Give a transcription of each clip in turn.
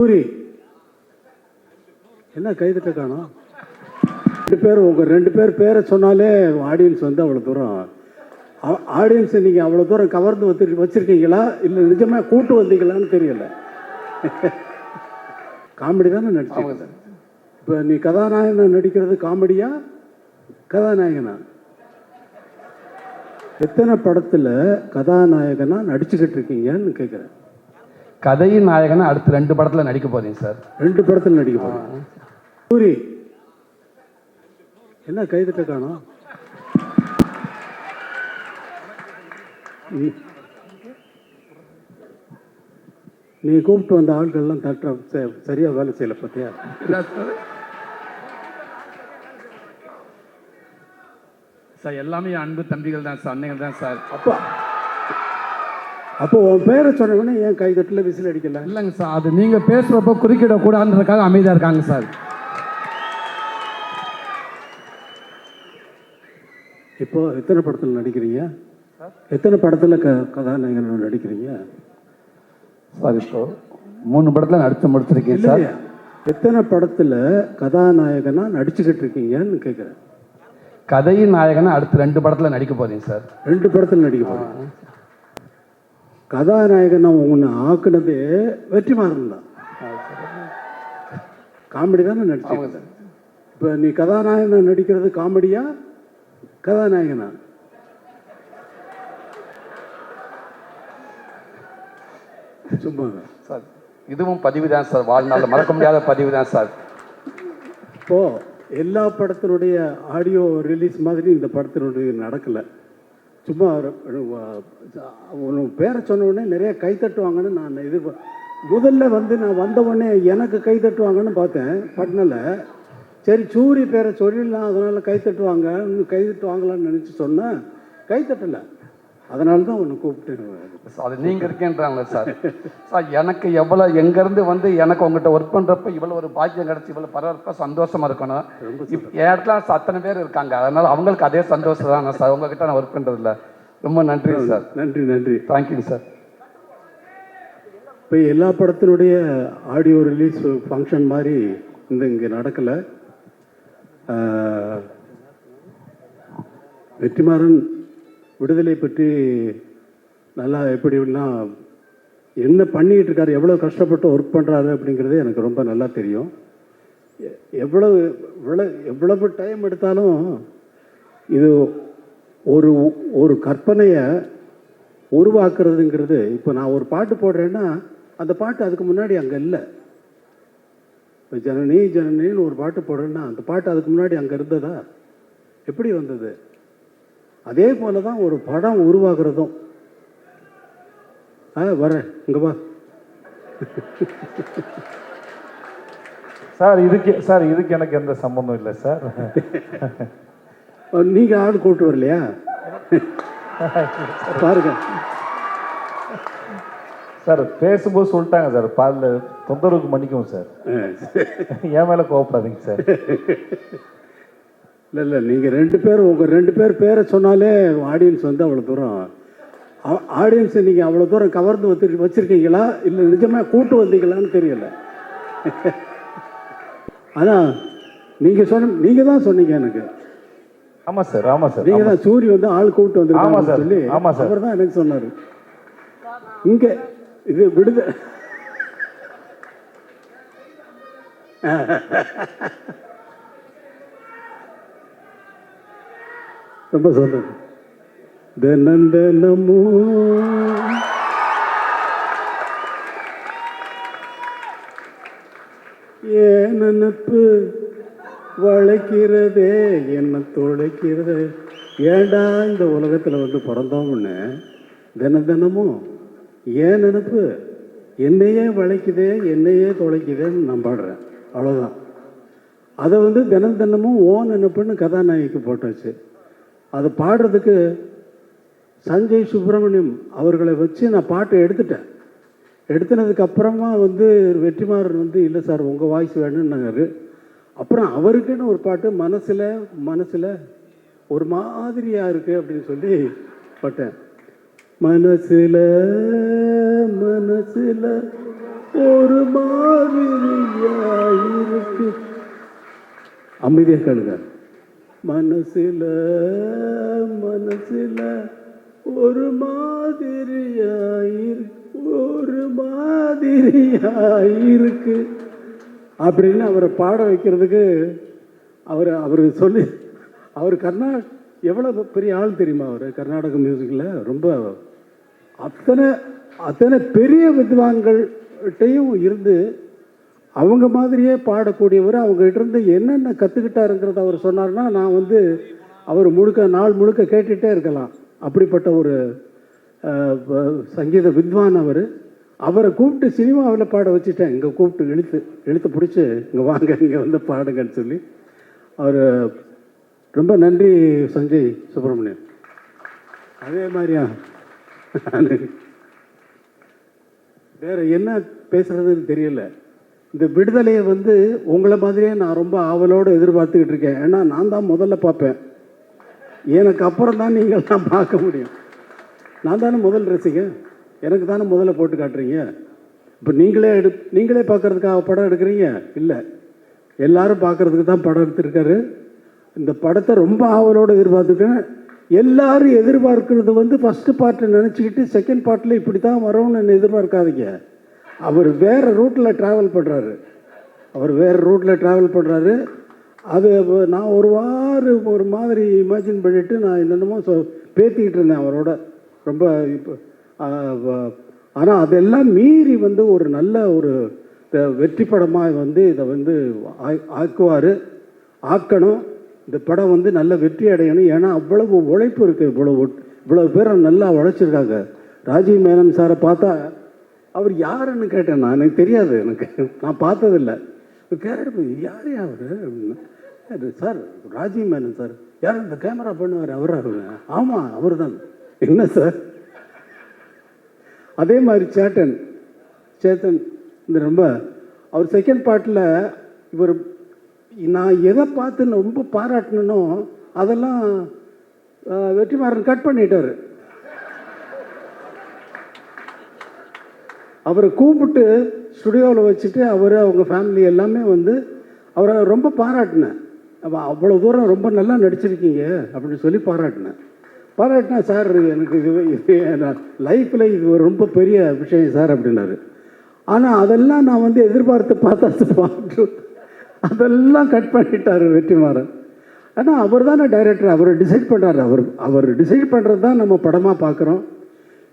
சூரி என்ன கைதட்ட காணோம்? உங்கள் ரெண்டு பேர் பேரை சொன்னாலே ஆடியன்ஸ் வந்து அவ்வளோ தூரம் ஆடியன்ஸை நீங்கள் அவ்வளோ தூரம் கவர்ந்து வச்சுருக்கீங்களா இல்லை நிஜமாக கூட்டு வந்தீங்களான்னு தெரியல. காமெடி தானே நடிச்சீங்க. இப்போ நீ கதாநாயகன் நடிக்கிறது காமெடியா கதாநாயகனா? எத்தனை படத்தில் கதாநாயகனாக நடிச்சுக்கிட்டு இருக்கீங்கன்னு கேட்குறேன். கதையின் நாயகனா அடுத்து 2 படத்தில் நடிக்க போறீங்க சார். 2 படத்தில் நடிக்க போறீங்க. சூரி என்ன கைதட்ட காணோம்? நீ கூப்பிட்டு வந்த ஆட்கள்லாம் தட்ட சரியா வேலை செய்யல பத்தியா? சார் எல்லாமே அன்பு தம்பிகள் தான் சார், அன்னைகள் தான் சார். அப்போ உன் பேரை சொன்னவொடனே ஏன் கைதட்டில் விசில் அடிக்கல? இல்லைங்க சார், அது நீங்கள் பேசுகிறப்போ குறுக்கிடக்கூடாதுன்றதுக்காக அமைதியாக இருக்காங்க சார். இப்போ எத்தனை படத்தில் நடிக்கிறீங்க? எத்தனை படத்தில் கதாநாயகன் நடிக்கிறீங்க சார்? இப்போ 3 படத்தில் நடித்து முடிச்சிருக்கீங்க சார். எத்தனை படத்தில் கதாநாயகனாக நடிச்சுக்கிட்டு இருக்கீங்கன்னு கேட்குறேன். கதையின் நாயகனா அடுத்து 2 படத்தில் நடிக்க போறீங்க சார். 2 படத்தில் நடிக்க போறீங்க. கதாநாயகனை உன்னை ஆக்குனது வெற்றிமாறன் தான். காமெடி தானே நடிச்சீங்க. இப்போ நீ கதாநாயகனை நடிக்கிறது காமெடியா கதாநாயகனா? சும்மா சார் இதுவும் பதிவு தான் சார், வாழ்நாளில் மறக்க முடியாத பதிவு தான் சார். இப்போ எல்லா படத்தினுடைய ஆடியோ ரிலீஸ் மாதிரி இந்த படத்தினுடைய நடக்கலை. சும்மா உன் பேரை சொன்ன உடனே நிறைய கை தட்டுவாங்கன்னு நான் முதல்ல வந்து நான் வந்த உடனே எனக்கு கை தட்டுவாங்கன்னு பார்த்தேன் பட்னில். சரி சூரி பேரை சொல்லிடலாம், அதனால் கை தட்டுவாங்களான்னு நினச்சி சொன்னேன். கை தட்டலை, அதனால தான் ஒன்று கூப்பிட்டு. அது நீங்கள் இருக்கேன்றாங்களே சார். சார் எனக்கு எவ்வளோ எங்கேருந்து வந்து எனக்கு உங்கள்கிட்ட ஒர்க் பண்ணுறப்ப இவ்வளோ ஒரு பாக்கியம் கிடச்சி இவ்வளோ பரவாயில்ல சந்தோஷமாக இருக்கணும். என் இடத்துல அத்தனை பேர் இருக்காங்க, அதனால் அவங்களுக்கு அதே சந்தோஷம் தான் சார். உங்ககிட்ட நான் ஒர்க் பண்ணுறதில்ல. ரொம்ப நன்றி சார். நன்றி தேங்க்யூ சார். இப்போ எல்லா படத்தினுடைய ஆடியோ ரிலீஸ் ஃபங்க்ஷன் மாதிரி இங்கே நடக்கலை. வெற்றிமாறன் விடுதலை பற்றி நல்லா எப்படின்னா என்ன பண்ணிக்கிட்டு இருக்காரு, எவ்வளோ கஷ்டப்பட்டு ஒர்க் பண்ணுறாரு அப்படிங்கிறது எனக்கு ரொம்ப நல்லா தெரியும். எவ்வளவு டைம் எடுத்தாலும் இது ஒரு கற்பனையை உருவாக்குறதுங்கிறது. இப்போ நான் ஒரு பாட்டு போடுறேன்னா அந்த பாட்டு அதுக்கு முன்னாடி அங்கே இல்லை. இப்போ ஜனனின்னு ஒரு பாட்டு போடுறேன்னா அந்த பாட்டு அதுக்கு முன்னாடி அங்கே இருந்ததா? எப்படி வந்தது? அதே போல தான் ஒரு படம் உருவாக்குறதும். வரேன் இங்கே வா சார். இதுக்கு எனக்கு எந்த சம்பந்தம் இல்லை சார். நீங்கள் ஆள் கூட்டு வரலையா? பாருங்க சார், பேசும்போது சொல்லிட்டாங்க சார், பாலில் தொந்தரவுக்கு மன்னிக்கவும் சார். என் மேலே கோவப்படாதீங்க சார். இல்லை நீங்கள் உங்கள் 2 பேர் பேரை சொன்னாலே ஆடியன்ஸ் வந்து அவ்வளோ தூரம் ஆடியன்ஸை நீங்கள் அவ்வளோ தூரம் கவர்ந்து வச்சுருக்கீங்களா இல்லை நிஜமாக கூட்டு வந்தீங்களான்னு தெரியல. ஆனால் நீங்கள் தான் சொன்னீங்க எனக்கு. ஆமாம் சார். நீங்கள் தான் சூரி வந்து ஆள் கூப்பிட்டு வந்துருக்காங்க சொல்லி. ஆமாம் சார். அவர் தான் எனக்கு சொன்னார். இங்கே இது விடுத ரொம்ப சந்தோஷம். தினந்தனமோ ஏன் நினப்பு வளைக்கிறதே என்ன தொலைக்கிறது. ஏண்டா இந்த உலகத்தில் வந்து பிறந்தோம்னு தினமும் ஏன் நினப்பு என்னையே வளைக்குதே என்னையே தொலைக்குதேன்னு நான் பாடுறேன். அவ்வளோதான். அதை வந்து தினமும் ஓன் நினப்புன்னு கதாநாயகிக்கு போட்டாச்சு. அதை பாடுறதுக்கு சஞ்சய் சுப்பிரமணியம் அவர்களை வச்சு நான் பாட்டை எடுத்துனதுக்கு அப்புறமா வந்து வெற்றிமாறன் வந்து இல்லை சார் உங்கள் வாய்ஸ் வேணும்னாரு. அப்புறம் அவருக்குன்னு ஒரு பாட்டு மனசில் ஒரு மாதிரியாக இருக்குது அப்படின்னு சொல்லி பாட்டேன். மனசில் ஒரு மாதிரியாயிருக்கு. அமைதியாக கேளுங்க. மனசுல மனசுல ஒரு மாதிரியாயிருக்கு அப்படின்னு அவரை பாட வைக்கிறதுக்கு அவர் சொல்லி அவர் எவ்வளோ பெரிய ஆள் தெரியுமா? அவர் கர்நாடக மியூசிக்கில் ரொம்ப அத்தனை பெரிய வித்வான்கள்கிட்டையும் இருந்து அவங்க மாதிரியே பாடக்கூடியவர். அவங்ககிட்ட இருந்து என்னென்ன கற்றுக்கிட்டாருங்கிறத அவர் சொன்னார்னா நான் அவர் நாள் முழுக்க கேட்டுகிட்டே இருக்கலாம். அப்படிப்பட்ட ஒரு சங்கீத வித்வான் அவரை கூப்பிட்டு சினிமாவில் பாட வச்சுட்டேன். இங்கே கூப்பிட்டு இழுத்து பிடிச்சி இங்கே வாங்க, இங்கே பாடுங்கன்னு சொல்லி அவர் ரொம்ப நன்றி சஞ்சய் சுப்பிரமணியன். அதே மாதிரியா வேற என்ன பேசுறதுன்னு தெரியல. இந்த விடுதலையை உங்களை மாதிரியே நான் ரொம்ப ஆவலோடு எதிர்பார்த்துக்கிட்டு இருக்கேன். ஏன்னா நான் தான் முதல்ல பார்ப்பேன். எனக்கு அப்புறம் தான் நீங்கள்லாம் பார்க்க முடியும். நான் தானே முதல் ரசிகன். எனக்கு தானே முதல்ல போட்டு காட்டுறீங்க. இப்போ நீங்களே பார்க்கறதுக்காக படம் எடுக்கிறீங்க இல்லை, எல்லாரும் பார்க்கறதுக்கு தான் படம் எடுத்திருக்காரு. இந்த படத்தை ரொம்ப ஆவலோடு எதிர்பார்த்துருக்கேன். எல்லாரும் எதிர்பார்க்கறது ஃபஸ்ட்டு பார்ட்டை நினச்சிக்கிட்டு செகண்ட் பார்ட்டில் இப்படி தான் வரும்னு எதிர்பார்க்காதீங்க. அவர் வேறு ரூட்டில் ட்ராவல் பண்ணுறாரு. அது நான் ஒரு மாதிரி இமேஜின் பண்ணிவிட்டு நான் என்னென்னமோ பேத்திக்கிட்டு இருந்தேன் அவரோட ரொம்ப. இப்போ ஆனால் அதெல்லாம் மீறி ஒரு நல்ல ஒரு வெற்றி படமாக இதை ஆக்குவார், ஆக்கணும். இந்த படம் நல்ல வெற்றி அடையணும். ஏன்னா அவ்வளவு உழைப்பு இருக்குது. இவ்வளவு பேரை நல்லா உழைச்சிருக்காங்க. ராஜீவ் மேனன் சாரை பார்த்தா அவர் யாருன்னு கேட்டேன். எனக்கு தெரியாது, நான் பார்த்ததில்லை. கேட்டு யார் அவர் சார்? ராஜீவ் மேனன் சார். யார் இந்த கேமரா பண்ணுவார்? அவராக? ஆமாம், அவர் தான். என்ன சார்? அதே மாதிரி சேத்தன் ரொம்ப அவர் செகண்ட் பார்ட்டில் நான் எதை பார்த்து ரொம்ப பாராட்டணும் அதெல்லாம் வெற்றிமாறன் கட் பண்ணிட்டார். அவரை கூப்பிட்டு ஸ்டுடியோவில் வச்சுட்டு அவங்க ஃபேமிலி எல்லாமே அவரை ரொம்ப பாராட்டினேன். அவ்வளோ தூரம் ரொம்ப நல்லா நடிச்சிருக்கீங்க அப்படின்னு சொல்லி பாராட்டினா சார் எனக்கு இது லைஃப்பில் இது ரொம்ப பெரிய விஷயம் சார் அப்படின்னாரு. ஆனால் அதெல்லாம் நான் எதிர்பார்த்து பார்த்து அதெல்லாம் கட் பண்ணிட்டார் வெற்றிமாறன். ஆனால் அவர் தானே டைரக்டர், அவர் டிசைட் பண்ணுறாரு. அவர் டிசைட் பண்ணுறது தான் நம்ம படமாக பார்க்குறோம்.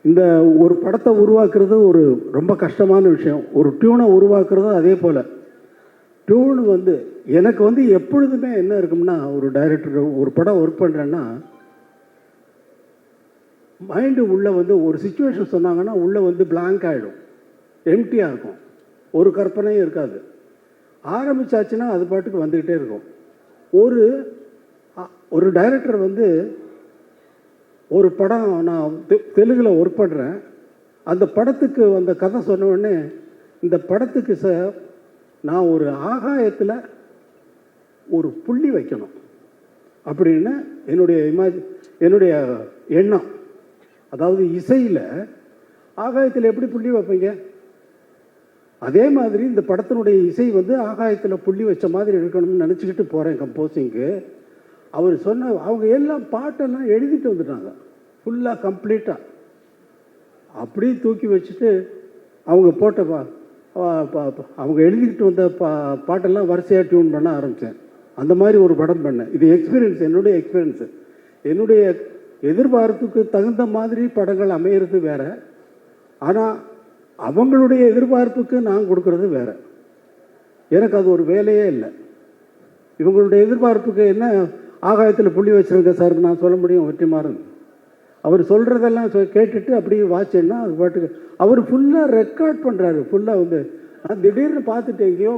இந்த ஒரு படத்தை உருவாக்குறது ரொம்ப கஷ்டமான விஷயம். ஒரு டியூனை உருவாக்குறது அதே போல். டியூன் எனக்கு எப்பொழுதுமே என்ன இருக்கும்னா, ஒரு டைரக்டர் ஒரு படம் ஒர்க் பண்ணுறேன்னா மைண்டு உள்ளே ஒரு சுச்சுவேஷன் சொன்னாங்கன்னா உள்ளே பிளாங்க் ஆகிடும், எம்டியாக இருக்கும், ஒரு கற்பனையும் இருக்காது. ஆரம்பித்தாச்சுன்னா அது பாட்டுக்கு வந்துக்கிட்டே இருக்கும். ஒரு டைரக்டர் ஒரு படம் நான் தெலுங்கில் ஒர்க் பண்ணுறேன். அந்த படத்துக்கு அந்த கதை சொன்ன உடனே இந்த படத்துக்கு சார் நான் ஒரு ஆகாயத்தில் ஒரு புள்ளி வைக்கணும் அப்படின்னு என்னுடைய எண்ணம். அதாவது இசையில் ஆகாயத்தில் எப்படி புள்ளி வைப்பீங்க? அதே மாதிரி இந்த படத்தினுடைய இசை ஆகாயத்தில் புள்ளி வச்ச மாதிரி இருக்கணும்னு நினச்சிக்கிட்டு போகிறேன் கம்போசிங்க்கு. அவர் அவங்க எல்லாம் பாட்டெல்லாம் எழுதிட்டு வந்துட்டாங்க ஃபுல்லாக கம்ப்ளீட்டாக. அப்படியே தூக்கி வச்சுட்டு அவங்க அவங்க எழுதிக்கிட்டு வந்த பாட்டெல்லாம் வரிசையாக டியூன் பண்ண ஆரம்பித்தேன். அந்த மாதிரி ஒரு படம் பண்ணேன். இது என்னுடைய எக்ஸ்பீரியன்ஸு. என்னுடைய எதிர்பார்ப்புக்கு தகுந்த மாதிரி படங்கள் அமையிறது வேறு, ஆனால் அவங்களுடைய எதிர்பார்ப்புக்கு நான் கொடுக்கறது வேறு. எனக்கு அது ஒரு வேலையே இல்லை. இவங்களுடைய எதிர்பார்ப்புக்கு என்ன ஆகாயத்தில் புள்ளி வச்சுருங்க சார் நான் சொல்ல முடியும் வெற்றிமாறன். அவர் சொல்கிறதெல்லாம் கேட்டுட்டு அப்படியே வாட்சேன்னா அது பாட்டுக்கு அவர் ஃபுல்லாக ரெக்கார்ட் பண்ணுறாரு. ஃபுல்லாக நான் திடீர்னு பார்த்துட்டு எங்கேயோ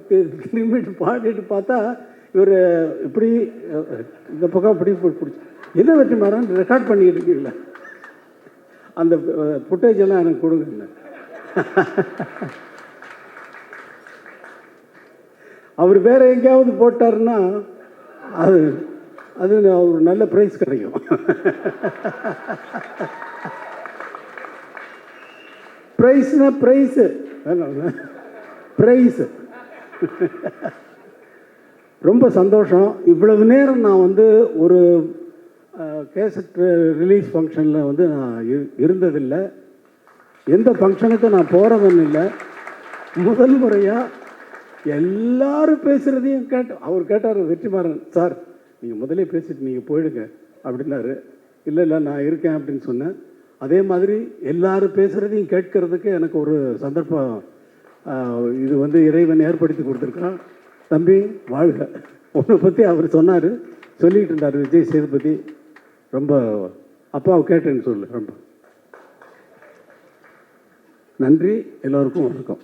திரும்பிட்டு பாடிட்டு பார்த்தா இவர் இப்படி இந்த பக்கம் இப்படி பிடிச்சி என்ன வெற்றிமாறன் ரெக்கார்ட் பண்ணிக்கிட்டு இருக்கீங்களா? அந்த ஃபுட்டேஜ் எல்லாம் எனக்கு கொடுங்க. அவர் வேற எங்கேயாவது போட்டாருன்னா அது ஒரு நல்ல ப்ரைஸ் கிடைக்கும். ப்ரைஸ்னா ப்ரைஸு ப்ரைஸு. ரொம்ப சந்தோஷம். இவ்வளவு நேரம் நான் வந்து ஒரு கேசட் ரிலீஸ் ஃபங்க்ஷனில் வந்து நான் இருந்ததில்லை. எந்த ஃபங்க்ஷனுக்கும் நான் போகிறவன் இல்லை. முதல் முறையாக எல்லாரும் பேசுகிறதையும் அவர் கேட்டார் வெற்றிமாறன் சார், நீங்கள் முதலே பேசிட்டு நீங்கள் போயிடுங்க அப்படின்னாரு. இல்லை நான் இருக்கேன் அப்படின்னு சொன்னேன். அதே மாதிரி எல்லாரும் பேசுகிறதையும் கேட்கறதுக்கு எனக்கு ஒரு சந்தர்ப்பம் இது வந்து இறைவன் ஏற்படுத்தி கொடுத்துருக்கான். தம்பி வாழ்க. உன்னை பற்றி அவர் சொன்னார், சொல்லிகிட்டு இருந்தார் விஜய் சேதுபதி. ரொம்ப அப்பாவை கேட்டேன்னு சொல்லு. ரொம்ப நன்றி. எல்லோருக்கும் வணக்கம்.